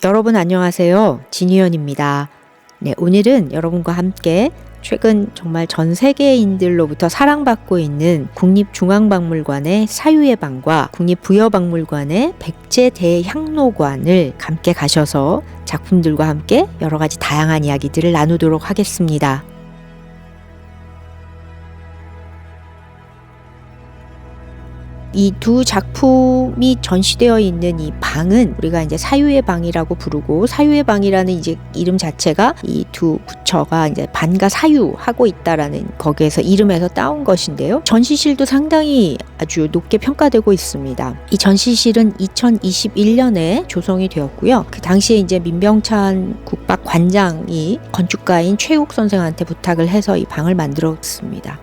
여러분 안녕하세요. 진희연입니다. 네, 오늘은 여러분과 함께 최근 정말 전 세계인들로부터 사랑받고 있는 국립중앙박물관의 사유의 방과 국립부여박물관의 백제대향로관을 함께 가셔서 작품들과 함께 여러 가지 다양한 이야기들을 나누도록 하겠습니다. 이 두 작품이 전시되어 있는 이 방은 우리가 이제 사유의 방이라고 부르고, 사유의 방이라는 이제 이름 자체가 이 두 부처가 이제 반과 사유하고 있다라는 거기에서 이름에서 따온 것인데요. 전시실도 상당히 아주 높게 평가되고 있습니다. 이 전시실은 2021년에 조성이 되었고요. 그 당시에 이제 민병찬 국박관장이 건축가인 최욱 선생한테 부탁을 해서 이 방을 만들었습니다.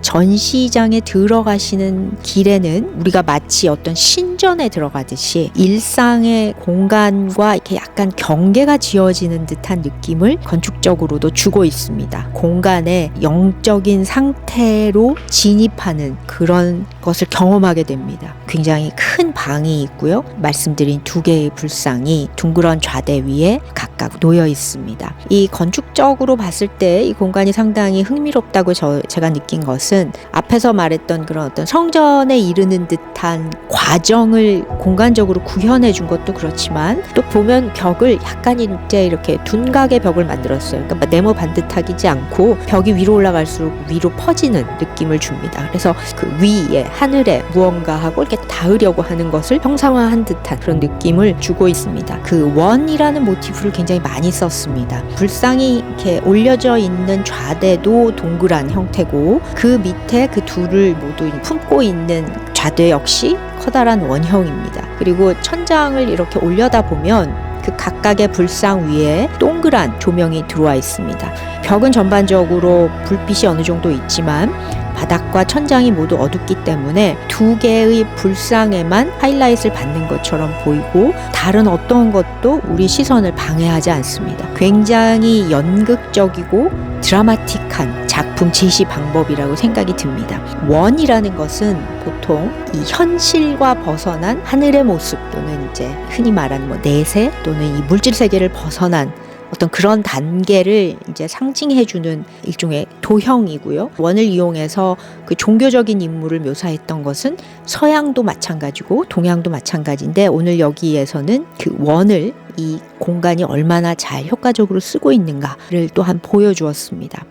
전시장에 들어가시는 길에는 우리가 마치 어떤 신전에 들어가듯이 일상의 공간과 이렇게 약간 경계가 지어지는 듯한 느낌을 건축적으로도 주고 있습니다. 공간의 영적인 상태로 진입하는 그런 것을 경험하게 됩니다. 굉장히 큰 방이 있고요. 말씀드린 두 개의 불상이 둥그런 좌대 위에 각각 놓여 있습니다. 이 건축적으로 봤을 때 이 공간이 상당히 흥미롭다고 제가 느낀 것은 앞에서 말했던 그런 어떤 성전에 이르는 듯한 과정을 공간적으로 구현해 준 것도 그렇지만, 또 보면 벽을 약간 이제 이렇게 둔각의 벽을 만들었어요. 그러니까 네모 반듯하지 않고 벽이 위로 올라갈수록 위로 퍼지는 느낌을 줍니다. 그래서 그 위에 하늘에 무언가 하고 이렇게 닿으려고 하는 것을 형상화한 듯한 그런 느낌을 주고 있습니다. 그 원이라는 모티프를 굉장히 많이 썼습니다. 불상이 이렇게 올려져 있는 좌대도 동그란 형태고, 그 밑에 그 둘을 모두 품고 있는 좌대 역시 커다란 원형입니다. 그리고 천장을 이렇게 올려다 보면 그 각각의 불상 위에 동그란 조명이 들어와 있습니다. 벽은 전반적으로 불빛이 어느 정도 있지만 바닥과 천장이 모두 어둡기 때문에 두 개의 불상에만 하이라이트를 받는 것처럼 보이고, 다른 어떤 것도 우리 시선을 방해하지 않습니다. 굉장히 연극적이고 드라마틱한 작품 제시 방법이라고 생각이 듭니다. 원이라는 것은 보통 이 현실과 벗어난 하늘의 모습, 또는 이제 흔히 말하는 내세 또는 이 물질 세계를 벗어난 어떤 그런 단계를 이제 상징해주는 일종의 도형이고요. 원을 이용해서 그 종교적인 인물을 묘사했던 것은 서양도 마찬가지고 동양도 마찬가지인데, 오늘 여기에서는 그 원을 이 공간이 얼마나 잘 효과적으로 쓰고 있는가를 또한 보여주었습니다.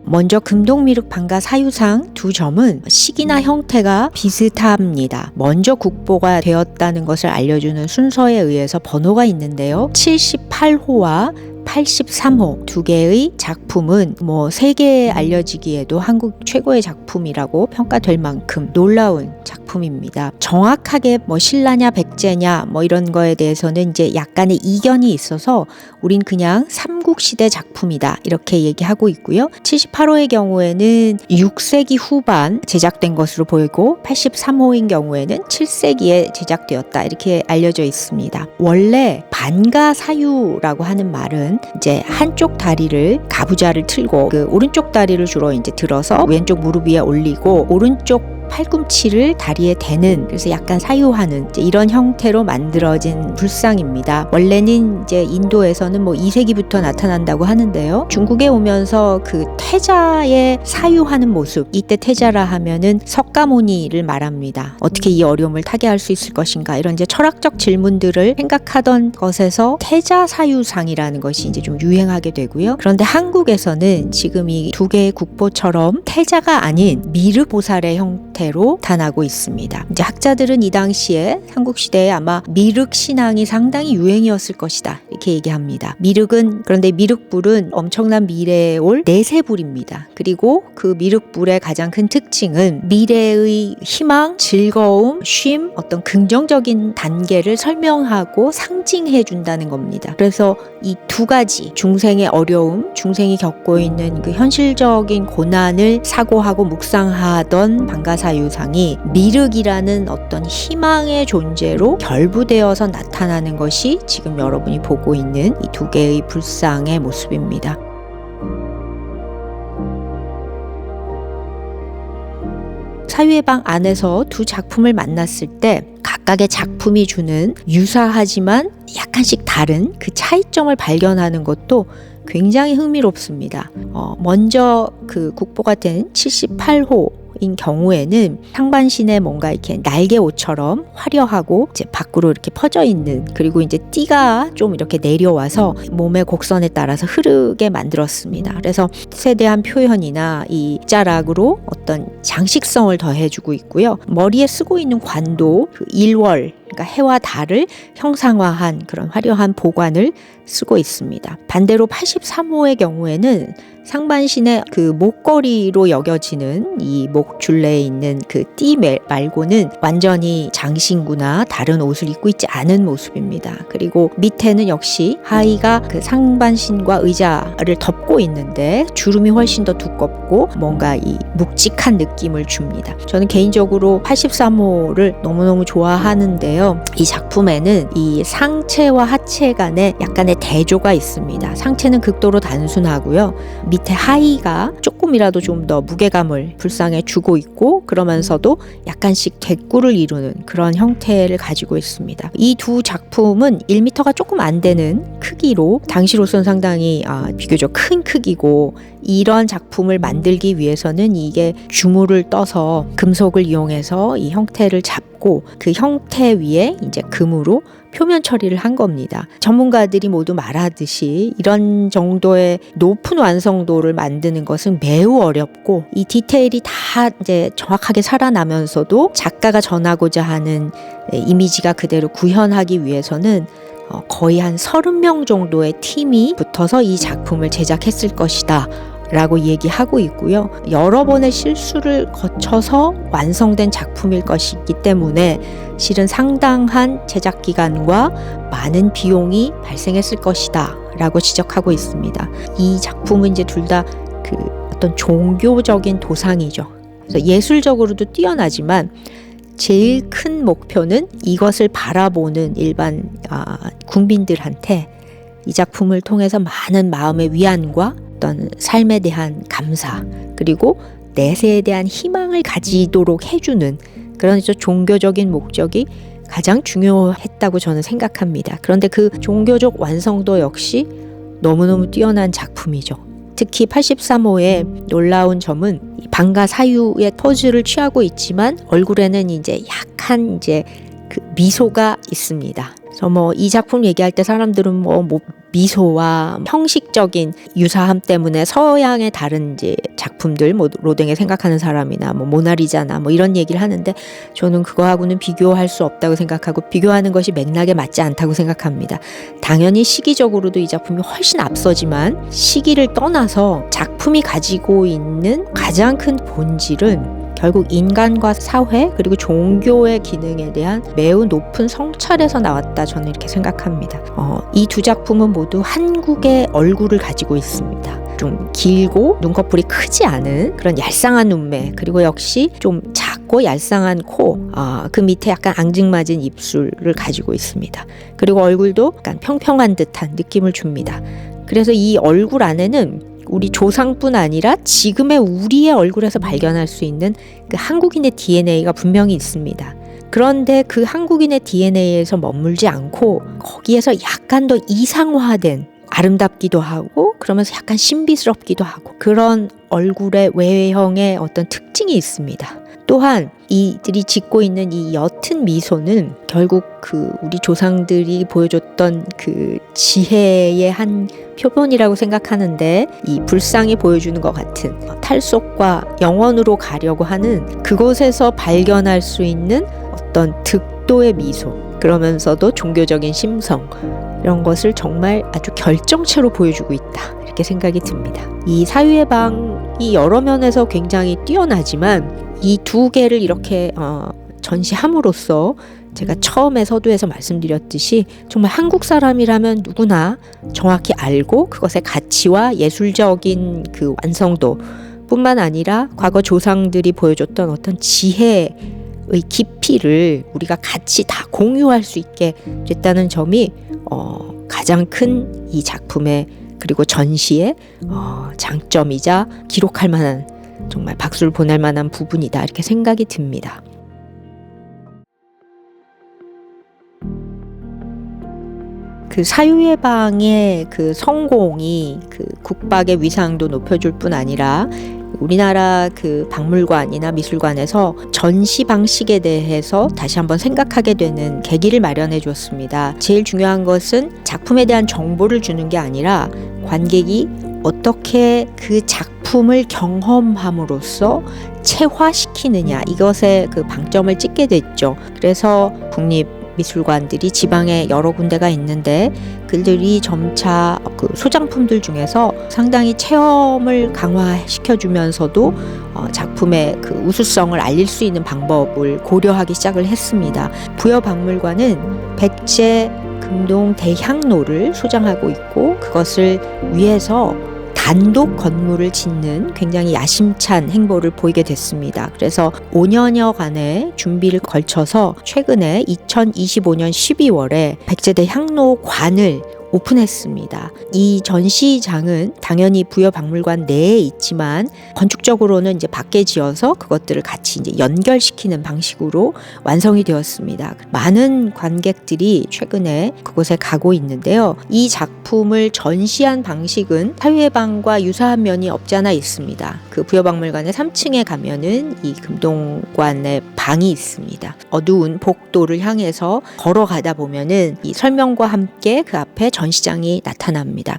먼저 금동미륵 방과 사유상 두 점은 식이나 형태가 비슷합니다. 먼저 국보가 되었다는 것을 알려주는 순서에 의해서 번호가 있는데요. 78호와 83호 두 개의 작품은 세계에 알려지기에도 한국 최고의 작품이라고 평가될 만큼 놀라운 작품입니다. 정확하게 신라냐 백제냐 이런 거에 대해서는 이제 약간의 이견이 있어서 우린 그냥 삼국시대 작품이다 이렇게 얘기하고 있고요. 78호의 경우에는 6세기 후반 제작된 것으로 보이고, 83호인 경우에는 7세기에 제작되었다 이렇게 알려져 있습니다. 원래 반가사유라고 하는 말은 이제 한쪽 다리를 가부좌를 틀고 그 오른쪽 다리를 주로 이제 들어서 왼쪽 무릎 위에 올리고 오른쪽 팔꿈치를 다리에 대는, 그래서 약간 사유하는 이런 형태로 만들어진 불상입니다. 원래는 이제 인도에서는 2세기부터 나타난다고 하는데요. 중국에 오면서 그 태자의 사유하는 모습, 이때 태자라 하면은 석가모니를 말합니다. 어떻게 이 어려움을 타개할 수 있을 것인가, 이런 이제 철학적 질문들을 생각하던 것에서 태자 사유상이라는 것이 이제 좀 유행하게 되고요. 그런데 한국에서는 지금 이 두 개의 국보처럼 태자가 아닌 미륵보살의 형태로 나타나고 있습니다. 이제 학자들은 이 당시에 삼국시대에 아마 미륵 신앙이 상당히 유행이었을 것이다 이렇게 얘기합니다. 그런데 미륵불은 엄청난 미래에 올 내세불입니다. 그리고 그 미륵불의 가장 큰 특징은 미래의 희망, 즐거움, 쉼, 어떤 긍정적인 단계를 설명하고 상징해 준다는 겁니다. 그래서 이 두 가지, 중생의 어려움, 중생이 겪고 있는 그 현실적인 고난을 사고하고 묵상하던 방가사유상이 미륵이라는 어떤 희망의 존재로 결부되어서 나타나는 것이 지금 여러분이 보고 있는 이 두 개의 불상의 모습입니다. 사유의 방 안에서 두 작품을 만났을 때 각각의 작품이 주는 유사하지만 약간씩 다른 그 차이점을 발견하는 것도 굉장히 흥미롭습니다. 먼저 그 국보가 된 78호인 경우에는 상반신에 뭔가 이렇게 날개 옷처럼 화려하고 이제 밖으로 이렇게 퍼져 있는, 그리고 이제 띠가 좀 이렇게 내려와서 몸의 곡선에 따라서 흐르게 만들었습니다. 그래서 에 대한 표현이나 이 자락으로 어떤 장식성을 더해주고 있고요. 머리에 쓰고 있는 관도 그 일월, 그러니까 해와 달을 형상화한 그런 화려한 보관을 쓰고 있습니다. 반대로 83호의 경우에는 상반신의 그 목걸이로 여겨지는 이 목줄내에 있는 그 띠 말고는 완전히 장신구나 다른 옷을 입고 있지 않은 모습입니다. 그리고 밑에는 역시 하의가 그 상반신과 의자를 덮고 있는데 주름이 훨씬 더 두껍고 뭔가 이 묵직한 느낌을 줍니다. 저는 개인적으로 83호를 너무너무 좋아하는데요. 이 작품에는 이 상체와 하체 간에 약간의 대조가 있습니다. 상체는 극도로 단순하고요. 밑에 하의가 조금이라도 좀 더 무게감을 불상에 주고 있고, 그러면서도 약간씩 객구를 이루는 그런 형태를 가지고 있습니다. 이 두 작품은 1m가 조금 안 되는 크기로 당시로서는 상당히 비교적 큰 크기고, 이런 작품을 만들기 위해서는 이게 주물을 떠서 금속을 이용해서 이 형태를 잡고 그 형태 위에 이제 금으로 표면 처리를 한 겁니다. 전문가들이 모두 말하듯이 이런 정도의 높은 완성도를 만드는 것은 매우 어렵고, 이 디테일이 다 이제 정확하게 살아나면서도 작가가 전하고자 하는 이미지가 그대로 구현하기 위해서는 거의 한 30명 정도의 팀이 붙어서 이 작품을 제작했을 것이다 라고 얘기하고 있고요. 여러 번의 실수를 거쳐서 완성된 작품일 것이기 때문에 실은 상당한 제작 기간과 많은 비용이 발생했을 것이다 라고 지적하고 있습니다. 이 작품은 이제 둘 다 그 어떤 종교적인 도상이죠. 그래서 예술적으로도 뛰어나지만 제일 큰 목표는 이것을 바라보는 일반 국민들한테 이 작품을 통해서 많은 마음의 위안과 어떤 삶에 대한 감사, 그리고 내세에 대한 희망을 가지도록 해주는 그런 종교적인 목적이 가장 중요했다고 저는 생각합니다. 그런데 그 종교적 완성도 역시 너무너무 뛰어난 작품이죠. 특히 83호의 놀라운 점은 방과 사유의 포즈를 취하고 있지만 얼굴에는 이제 약한 이제 그 미소가 있습니다. 그래서 이 작품 얘기할 때 사람들은 미소와 형식적인 유사함 때문에 서양의 다른 이제 작품들, 로댕에 생각하는 사람이나 모나리자나 이런 얘기를 하는데, 저는 그거하고는 비교할 수 없다고 생각하고 비교하는 것이 맥락에 맞지 않다고 생각합니다. 당연히 시기적으로도 이 작품이 훨씬 앞서지만 시기를 떠나서 작품이 가지고 있는 가장 큰 본질은 결국 인간과 사회 그리고 종교의 기능에 대한 매우 높은 성찰에서 나왔다, 저는 이렇게 생각합니다. 이 두 작품은 모두 한국의 얼굴을 가지고 있습니다. 좀 길고 눈꺼풀이 크지 않은 그런 얄쌍한 눈매, 그리고 역시 좀 작고 얄쌍한 코, 그 밑에 약간 앙증맞은 입술을 가지고 있습니다. 그리고 얼굴도 약간 평평한 듯한 느낌을 줍니다. 그래서 이 얼굴 안에는 우리 조상뿐 아니라 지금의 우리의 얼굴에서 발견할 수 있는 그 한국인의 DNA가 분명히 있습니다. 그런데 그 한국인의 DNA에서 머물지 않고 거기에서 약간 더 이상화된, 아름답기도 하고 그러면서 약간 신비스럽기도 하고 그런 얼굴의 외형의 어떤 특징이 있습니다. 또한 이들이 짓고 있는 이 옅은 미소는 결국 그 우리 조상들이 보여줬던 그 지혜의 한 표본이라고 생각하는데, 이 불상이 보여주는 것 같은 탈속과 영원으로 가려고 하는 그곳에서 발견할 수 있는 어떤 득도의 미소, 그러면서도 종교적인 심성, 이런 것을 정말 아주 결정체로 보여주고 있다, 이렇게 생각이 듭니다. 이 사유의 방이 여러 면에서 굉장히 뛰어나지만 이 두 개를 이렇게 전시함으로써 제가 처음에 서두에서 말씀드렸듯이 정말 한국 사람이라면 누구나 정확히 알고 그것의 가치와 예술적인 그 완성도 뿐만 아니라 과거 조상들이 보여줬던 어떤 지혜의 깊이를 우리가 같이 다 공유할 수 있게 됐다는 점이 가장 큰 이 작품의 그리고 전시의 장점이자 기록할 만한 정말 박수를 보낼 만한 부분이다 이렇게 생각이 듭니다. 그 사유예방의 그 성공이 그 국박의 위상도 높여줄 뿐 아니라 우리나라 그 박물관이나 미술관에서 전시 방식에 대해서 다시 한번 생각하게 되는 계기를 마련해 줬습니다. 제일 중요한 것은 작품에 대한 정보를 주는 게 아니라 관객이 어떻게 그 작품을 경험함으로써 체화시키느냐, 이것에 그 방점을 찍게 됐죠. 그래서 국립미술관들이 지방에 여러 군데가 있는데 그들이 점차 그 소장품들 중에서 상당히 체험을 강화시켜주면서도 작품의 그 우수성을 알릴 수 있는 방법을 고려하기 시작을 했습니다. 부여박물관은 백제 금동 대향로를 소장하고 있고 그것을 위해서 단독 건물을 짓는 굉장히 야심찬 행보를 보이게 됐습니다. 그래서 5년여간의 준비를 걸쳐서 최근에 2025년 12월에 백제대 향로관을 오픈했습니다. 이 전시장은 당연히 부여박물관 내에 있지만 건축적으로는 이제 밖에 지어서 그것들을 같이 이제 연결시키는 방식으로 완성이 되었습니다. 많은 관객들이 최근에 그곳에 가고 있는데요. 이 작품을 전시한 방식은 사유예방과 유사한 면이 없지 않아 있습니다. 그 부여박물관의 3층에 가면은 이 금동관의 방이 있습니다. 어두운 복도를 향해서 걸어가다 보면은 이 설명과 함께 그 앞에 전시장이 나타납니다.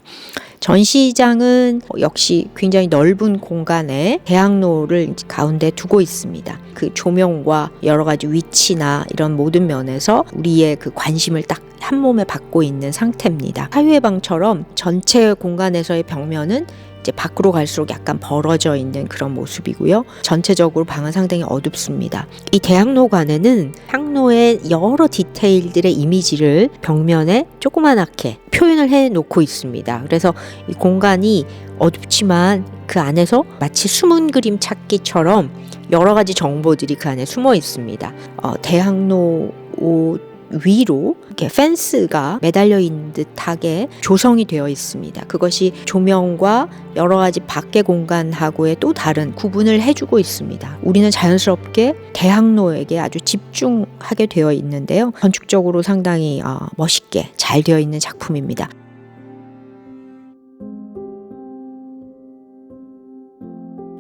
전시장은 역시 굉장히 넓은 공간에 대학로를 가운데 두고 있습니다. 그 조명과 여러 가지 위치나 이런 모든 면에서 우리의 그 관심을 딱 한 몸에 받고 있는 상태입니다. 사유예방처럼 전체 공간에서의 벽면은 이제 밖으로 갈수록 약간 벌어져 있는 그런 모습이고요. 전체적으로 방은 상당히 어둡습니다. 이 대학로관에는 향로의 여러 디테일들의 이미지를 벽면에 조그만하게 표현을 해 놓고 있습니다. 그래서 이 공간이 어둡지만 그 안에서 마치 숨은 그림 찾기처럼 여러 가지 정보들이 그 안에 숨어 있습니다. 대학로 위로 이렇게 펜스가 매달려 있는 듯하게 조성이 되어 있습니다. 그것이 조명과 여러 가지 밖의 공간하고의 또 다른 구분을 해주고 있습니다. 우리는 자연스럽게 대학로에게 아주 집중하게 되어 있는데요. 건축적으로 상당히 멋있게 잘 되어 있는 작품입니다.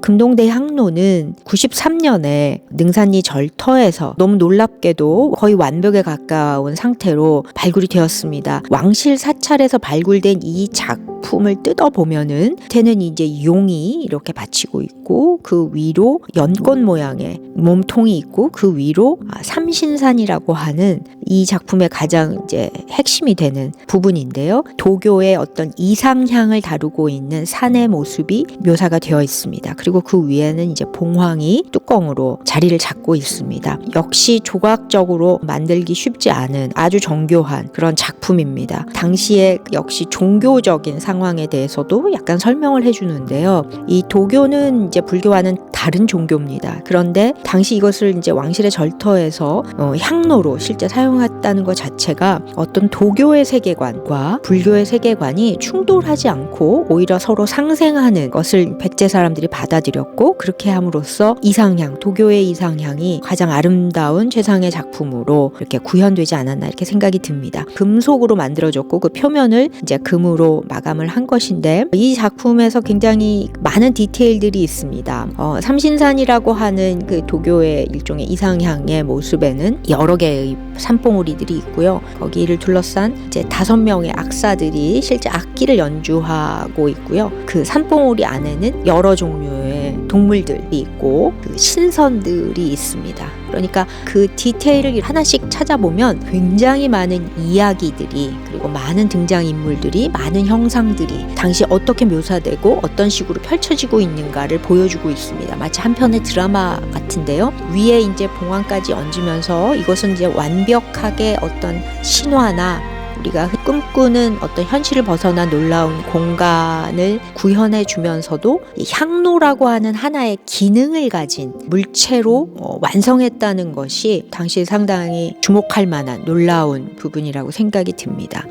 금동대 향로는 93년에 능산리 절터에서 너무 놀랍게도 거의 완벽에 가까운 상태로 발굴이 되었습니다. 왕실 사찰에서 발굴된 이 작품을 뜯어보면은 밑에는 이제 용이 이렇게 받치고 있고 그 위로 연꽃 모양의 몸통이 있고 그 위로 삼신산이라고 하는 이 작품의 가장 이제 핵심이 되는 부분인데요. 도교의 어떤 이상향을 다루고 있는 산의 모습이 묘사가 되어 있습니다. 그리고 그 위에는 이제 봉황이 뚜껑으로 자리를 잡고 있습니다. 역시 조각적으로 만들기 쉽지 않은 아주 정교한 그런 작품입니다. 당시에 역시 종교적인 상황에 대해서도 약간 설명을 해주는데요. 이 도교는 이제 불교와는 다른 종교입니다. 그런데 당시 이것을 이제 왕실의 절터에서 향로로 실제 사용했다는 것 자체가 어떤 도교의 세계관과 불교의 세계관이 충돌하지 않고 오히려 서로 상생하는 것을 백제 사람들이 받아들였고 그렇게 함으로써 이상향, 도교의 이상향이 가장 아름다운 최상의 작품으로 이렇게 구현되지 않았나 이렇게 생각이 듭니다. 금속으로 만들어졌고 그 표면을 이제 금으로 마감을 한 것인데 이 작품에서 굉장히 많은 디테일들이 있습니다. 삼신산이라고 하는 그 도교의 일종의 이상향의 모습에는 여러 개의 산봉우리들이 있고요. 거기를 둘러싼 이제 5명의 악사들이 실제 악기를 연주하고 있고요. 그 산봉우리 안에는 여러 종류의 동물들이 있고 그 신선들이 있습니다. 그러니까 그 디테일을 하나씩 찾아보면 굉장히 많은 이야기들이 그리고 많은 등장인물들이 많은 형상들이 당시 어떻게 묘사되고 어떤 식으로 펼쳐지고 있는가를 보여주고 있습니다. 마치 한 편의 드라마 같은데요. 위에 이제 봉황까지 얹으면서 이것은 이제 완벽하게 어떤 신화나 우리가 꿈꾸는 어떤 현실을 벗어난 놀라운 공간을 구현해 주면서도 이 향로라고 하는 하나의 기능을 가진 물체로 완성했다는 것이 당시 상당히 주목할 만한 놀라운 부분이라고 생각이 듭니다.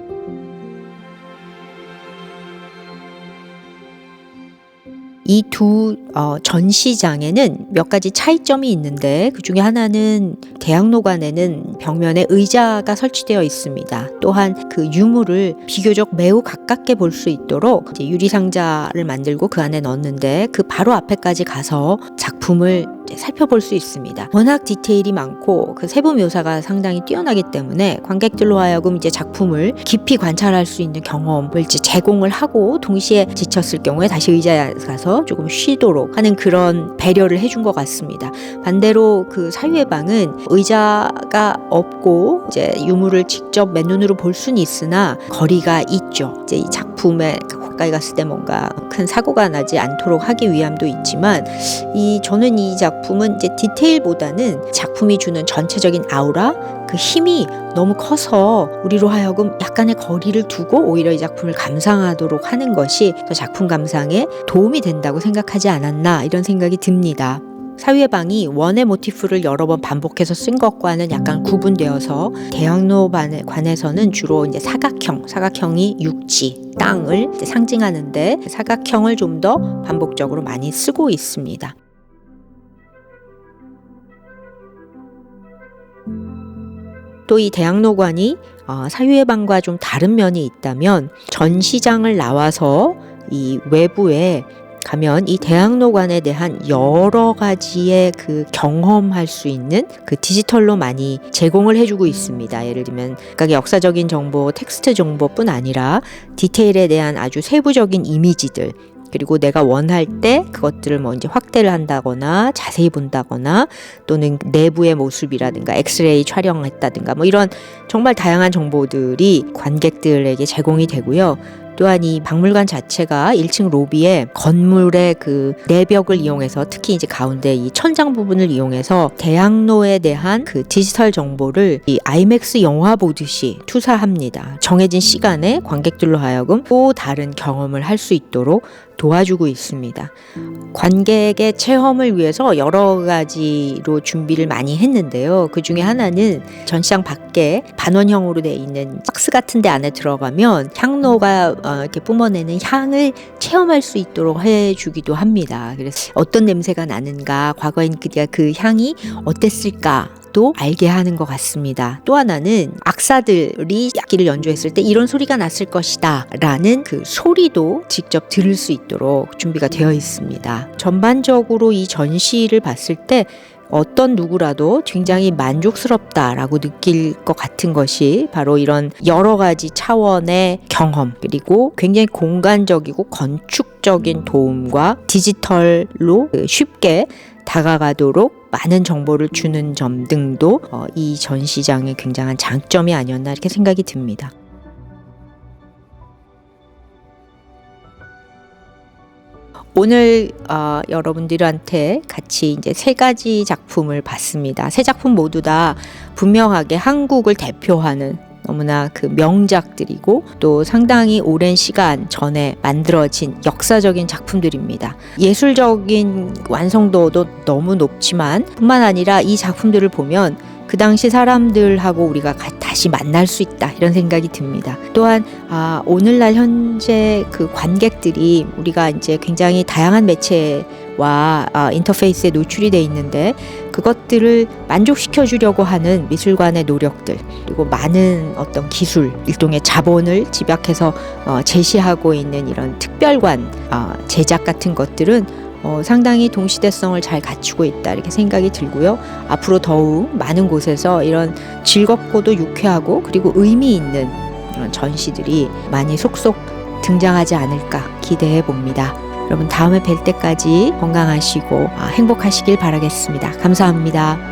이 두 전시장에는 몇 가지 차이점이 있는데 그 중에 하나는 대학로관에는 벽면에 의자가 설치되어 있습니다. 또한 그 유물을 비교적 매우 가깝게 볼 수 있도록 이제 유리상자를 만들고 그 안에 넣었는데 그 바로 앞에까지 가서 작품을 살펴볼 수 있습니다. 워낙 디테일이 많고 그 세부 묘사가 상당히 뛰어나기 때문에 관객들로 하여금 이제 작품을 깊이 관찰할 수 있는 경험을 이제 제공을 하고 동시에 지쳤을 경우에 다시 의자에 가서 조금 쉬도록 하는 그런 배려를 해준 것 같습니다. 반대로 그 사유의 방은 의자가 없고 이제 유물을 직접 맨눈으로 볼 수는 있으나 거리가 있죠. 이제 이 작품에 가까이 갔을 때 뭔가 큰 사고가 나지 않도록 하기 위함도 있지만 저는 이 작품은 이제 디테일보다는 작품이 주는 전체적인 아우라 그 힘이 너무 커서 우리로 하여금 약간의 거리를 두고 오히려 이 작품을 감상하도록 하는 것이 더 작품 감상에 도움이 된다고 생각하지 않았나 이런 생각이 듭니다. 사유의 방이 원의 모티프를 여러 번 반복해서 쓴 것과는 약간 구분되어서 대학로관에서는 주로 이제 사각형이 육지, 땅을 이제 상징하는데 사각형을 좀 더 반복적으로 많이 쓰고 있습니다. 또 이 대학로관이 사유의 방과 좀 다른 면이 있다면 전시장을 나와서 이 외부에 가면 이 대학로관에 대한 여러 가지의 그 경험할 수 있는 그 디지털로 많이 제공을 해주고 있습니다. 예를 들면 각각의 역사적인 정보, 텍스트 정보뿐 아니라 디테일에 대한 아주 세부적인 이미지들 그리고 내가 원할 때 그것들을 뭐 이제 확대를 한다거나 자세히 본다거나 또는 내부의 모습이라든가 엑스레이 촬영했다든가 뭐 이런 정말 다양한 정보들이 관객들에게 제공이 되고요. 또한 이 박물관 자체가 1층 로비에 건물의 그 내벽을 이용해서 특히 이제 가운데 이 천장 부분을 이용해서 대학로에 대한 그 디지털 정보를 이 아이맥스 영화 보듯이 투사합니다. 정해진 시간에 관객들로 하여금 또 다른 경험을 할 수 있도록 도와주고 있습니다. 관객의 체험을 위해서 여러 가지로 준비를 많이 했는데요. 그 중에 하나는 전시장 밖에 반원형으로 되어 있는 박스 같은 데 안에 들어가면 향로가 이렇게 뿜어내는 향을 체험할 수 있도록 해주기도 합니다. 그래서 어떤 냄새가 나는가, 과거엔 그 향이 어땠을까 또 알게 하는 것 같습니다. 또 하나는 악사들이 악기를 연주했을 때 이런 소리가 났을 것이다 라는 그 소리도 직접 들을 수 있도록 준비가 되어 있습니다. 전반적으로 이 전시를 봤을 때 어떤 누구라도 굉장히 만족스럽다라고 느낄 것 같은 것이 바로 이런 여러 가지 차원의 경험 그리고 굉장히 공간적이고 건축적인 도움과 디지털로 쉽게 다가가도록 많은 정보를 주는 점 등도 이 전시장의 굉장한 장점이 아니었나 이렇게 생각이 듭니다. 오늘 여러분들한테 같이 이제 3가지 작품을 봤습니다. 3작품 모두 다 분명하게 한국을 대표하는 너무나 그 명작들이고 또 상당히 오랜 시간 전에 만들어진 역사적인 작품들입니다. 예술적인 완성도도 너무 높지만 뿐만 아니라 이 작품들을 보면 그 당시 사람들하고 우리가 다시 만날 수 있다 이런 생각이 듭니다. 또한 오늘날 현재 그 관객들이 우리가 이제 굉장히 다양한 매체와 인터페이스에 노출이 돼 있는데 그것들을 만족시켜 주려고 하는 미술관의 노력들 그리고 많은 어떤 기술 일종의 자본을 집약해서 제시하고 있는 이런 특별관 제작 같은 것들은 상당히 동시대성을 잘 갖추고 있다 이렇게 생각이 들고요. 앞으로 더욱 많은 곳에서 이런 즐겁고도 유쾌하고 그리고 의미 있는 이런 전시들이 많이 속속 등장하지 않을까 기대해 봅니다. 여러분 다음에 뵐 때까지 건강하시고 행복하시길 바라겠습니다. 감사합니다.